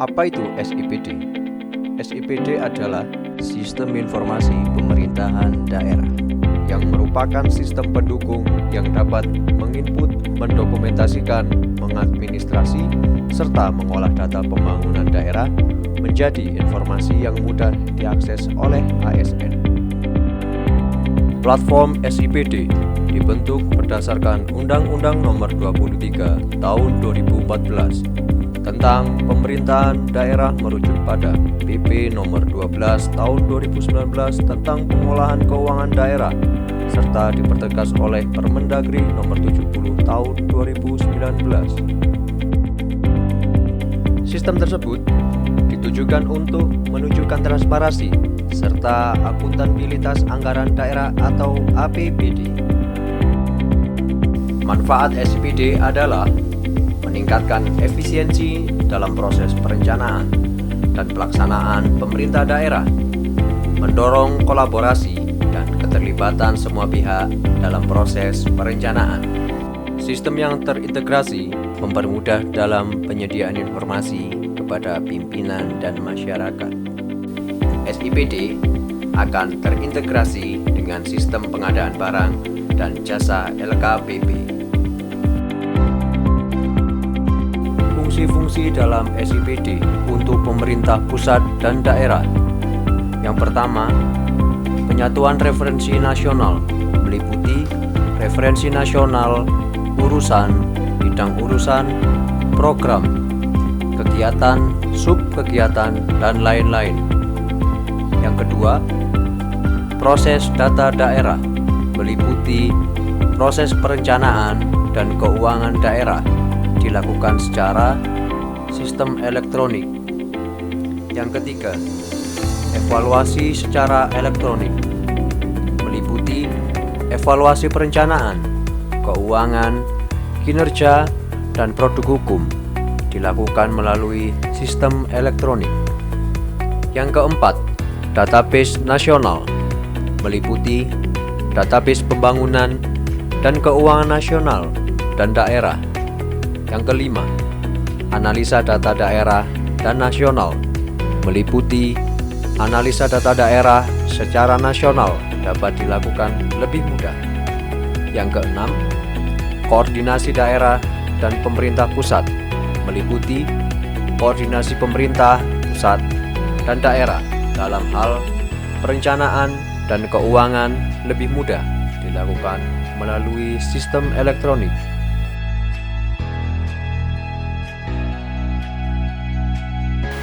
Apa itu SIPD? SIPD adalah Sistem Informasi Pemerintahan Daerah yang merupakan sistem pendukung yang dapat menginput, mendokumentasikan, mengadministrasi, serta mengolah data pembangunan daerah menjadi informasi yang mudah diakses oleh ASN. Platform SIPD dibentuk berdasarkan Undang-Undang Nomor 23 Tahun 2014 tentang pemerintahan daerah merujuk pada PP Nomor 12 Tahun 2019 tentang pengolahan keuangan daerah serta dipertegas oleh Permendagri Nomor 70 Tahun 2019. Sistem tersebut ditujukan untuk menunjukkan transparansi serta akuntabilitas anggaran daerah atau APBD. Manfaat SIPD adalah meningkatkan efisiensi dalam proses perencanaan dan pelaksanaan pemerintah daerah, mendorong kolaborasi dan keterlibatan semua pihak dalam proses perencanaan. Sistem yang terintegrasi mempermudah dalam penyediaan informasi kepada pimpinan dan masyarakat. SIPD akan terintegrasi dengan sistem pengadaan barang dan jasa LKPP. Fungsi-fungsi dalam SIPD untuk pemerintah pusat dan daerah. Yang pertama, penyatuan referensi nasional meliputi referensi nasional, urusan, bidang urusan, program, kegiatan, subkegiatan, dan lain-lain. Yang kedua, proses data daerah meliputi proses perencanaan dan keuangan daerah dilakukan secara sistem elektronik. Yang ketiga, evaluasi secara elektronik meliputi evaluasi perencanaan, keuangan, kinerja, dan produk hukum dilakukan melalui sistem elektronik. Yang keempat, database nasional meliputi database pembangunan dan keuangan nasional dan daerah. Yang kelima, analisa data daerah dan nasional meliputi analisa data daerah secara nasional dapat dilakukan lebih mudah. Yang keenam, koordinasi daerah dan pemerintah pusat meliputi koordinasi pemerintah pusat dan daerah dalam hal perencanaan dan keuangan lebih mudah dilakukan melalui sistem elektronik.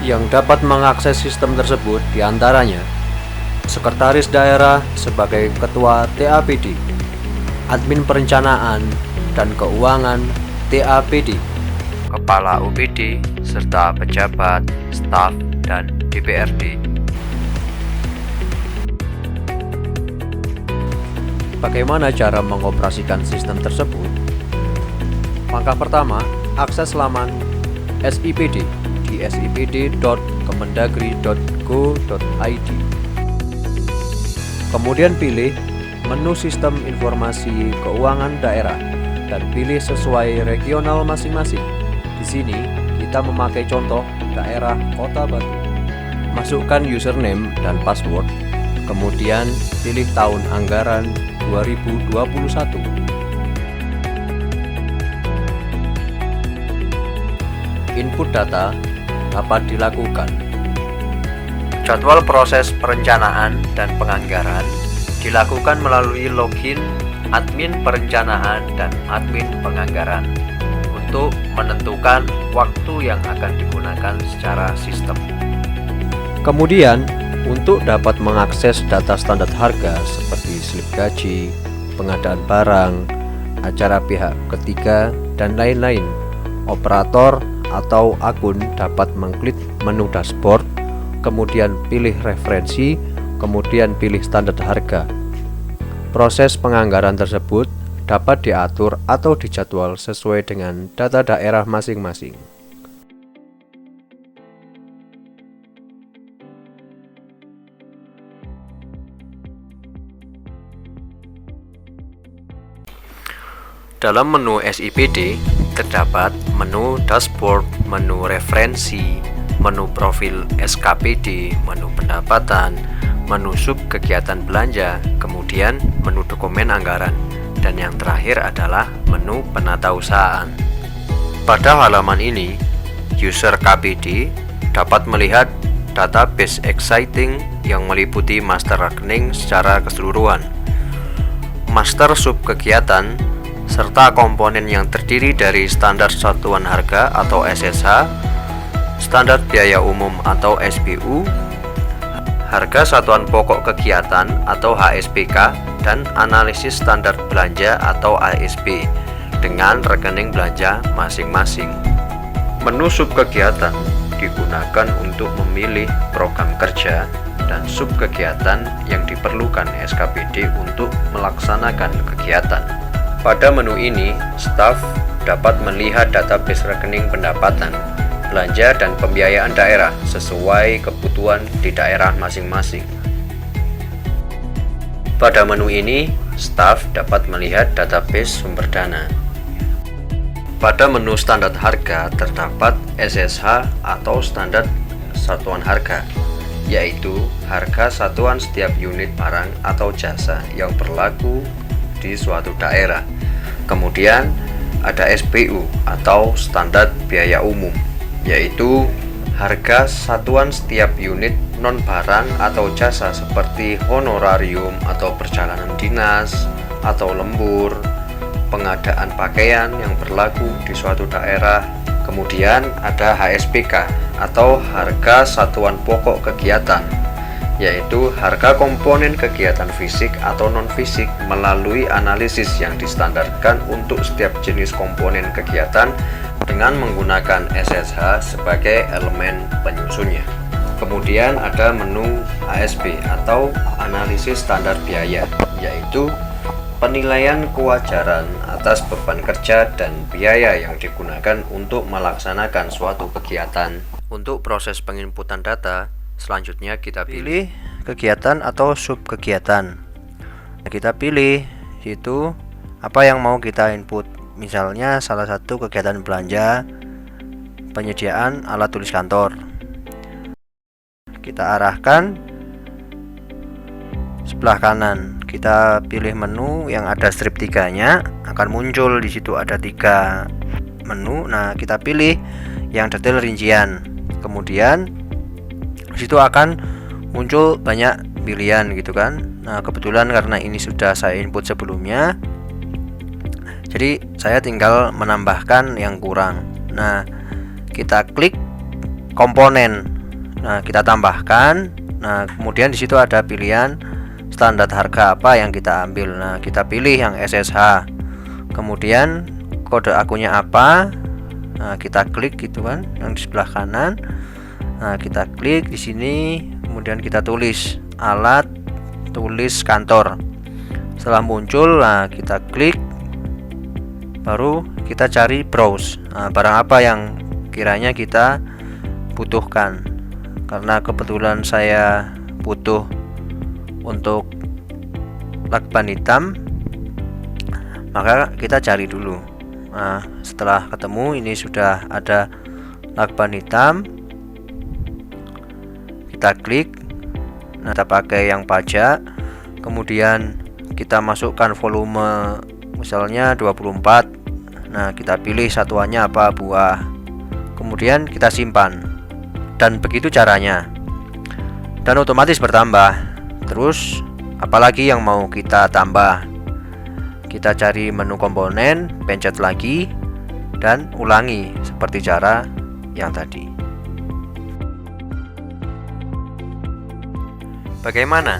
Yang dapat mengakses sistem tersebut diantaranya Sekretaris Daerah sebagai Ketua TAPD, Admin Perencanaan dan Keuangan TAPD, Kepala UPD, serta pejabat, staf, dan DPRD. Bagaimana cara mengoperasikan sistem tersebut? Langkah pertama, akses laman SIPD di sipd.kemendagri.go.id. Kemudian pilih menu sistem informasi keuangan daerah dan pilih sesuai regional masing-masing. Di sini kita memakai contoh daerah Kota Batu. Masukkan username dan password, kemudian pilih tahun anggaran 2021. Input data dapat dilakukan. Jadwal proses perencanaan dan penganggaran dilakukan melalui login admin perencanaan dan admin penganggaran untuk menentukan waktu yang akan digunakan secara sistem. Kemudian, untuk dapat mengakses data standar harga seperti slip gaji, pengadaan barang, acara pihak ketiga, dan lain-lain, operator atau akun dapat mengklik menu dashboard, kemudian pilih referensi, kemudian pilih standar harga. Proses penganggaran tersebut dapat diatur atau dijadwal sesuai dengan data daerah masing-masing. Dalam menu SIPD terdapat menu dashboard, menu referensi, menu profil SKPD, menu pendapatan, menu sub kegiatan belanja, kemudian menu dokumen anggaran, dan yang terakhir adalah menu penatausahaan. Pada halaman ini, user KPD dapat melihat database exciting yang meliputi master rekening secara keseluruhan, master sub kegiatan, serta komponen yang terdiri dari standar satuan harga atau SSH, standar biaya umum atau SBU, harga satuan pokok kegiatan atau HSPK, dan analisis standar belanja atau ASB dengan rekening belanja masing-masing. Menu sub kegiatan digunakan untuk memilih program kerja dan sub kegiatan yang diperlukan SKPD untuk melaksanakan kegiatan. Pada menu ini, staf dapat melihat database rekening pendapatan, belanja, dan pembiayaan daerah sesuai kebutuhan di daerah masing-masing. Pada menu ini, staf dapat melihat database sumber dana. Pada menu standar harga terdapat SSH atau standar satuan harga, yaitu harga satuan setiap unit barang atau jasa yang berlaku di suatu daerah. Kemudian ada SBU atau standar biaya umum, yaitu harga satuan setiap unit non barang atau jasa seperti honorarium atau perjalanan dinas atau lembur, pengadaan pakaian yang berlaku di suatu daerah. Kemudian ada HSPK atau harga satuan pokok kegiatan, yaitu harga komponen kegiatan fisik atau non-fisik melalui analisis yang distandarkan untuk setiap jenis komponen kegiatan dengan menggunakan SSH sebagai elemen penyusunnya. Kemudian ada menu ASB atau analisis standar biaya, yaitu penilaian kewajaran atas beban kerja dan biaya yang digunakan untuk melaksanakan suatu kegiatan. Untuk proses penginputan data, selanjutnya kita pilih kegiatan atau sub kegiatan. Kita pilih itu apa yang mau kita input. Misalnya salah satu kegiatan belanja, penyediaan alat tulis kantor. Kita arahkan sebelah kanan. Kita pilih menu yang ada strip 3-nya, akan muncul di situ ada 3 menu. Nah, kita pilih yang detail rincian. Kemudian di situ akan muncul banyak pilihan gitu kan. Nah, kebetulan karena ini sudah saya input sebelumnya, jadi saya tinggal menambahkan yang kurang. Nah, kita klik komponen. Nah, kita tambahkan. Nah, kemudian di situ ada pilihan standar harga apa yang kita ambil. Nah, kita pilih yang SSH. Kemudian kode akunnya apa? Nah, kita klik gitu kan, yang di sebelah kanan. Nah, kita klik di sini, kemudian kita tulis alat tulis kantor. Setelah muncul, nah kita klik, baru kita cari browse. Nah, barang apa yang kiranya kita butuhkan. Karena kebetulan saya butuh untuk lakban hitam, maka kita cari dulu. Nah, setelah ketemu ini sudah ada lakban hitam, kita klik. Nah, kita pakai yang pajak, kemudian kita masukkan volume misalnya 24. Nah, kita pilih satuannya apa, buah, kemudian kita simpan, dan begitu caranya, dan otomatis bertambah. Terus apalagi yang mau kita tambah, kita cari menu komponen, pencet lagi, dan ulangi seperti cara yang tadi. Bagaimana?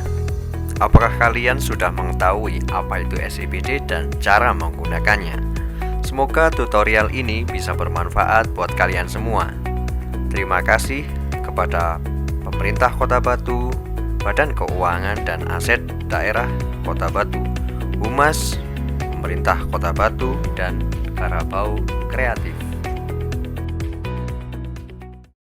Apakah kalian sudah mengetahui apa itu SIPD dan cara menggunakannya? Semoga tutorial ini bisa bermanfaat buat kalian semua. Terima kasih kepada Pemerintah Kota Batu, Badan Keuangan dan Aset Daerah Kota Batu, Humas Pemerintah Kota Batu, dan Karabau Kreatif.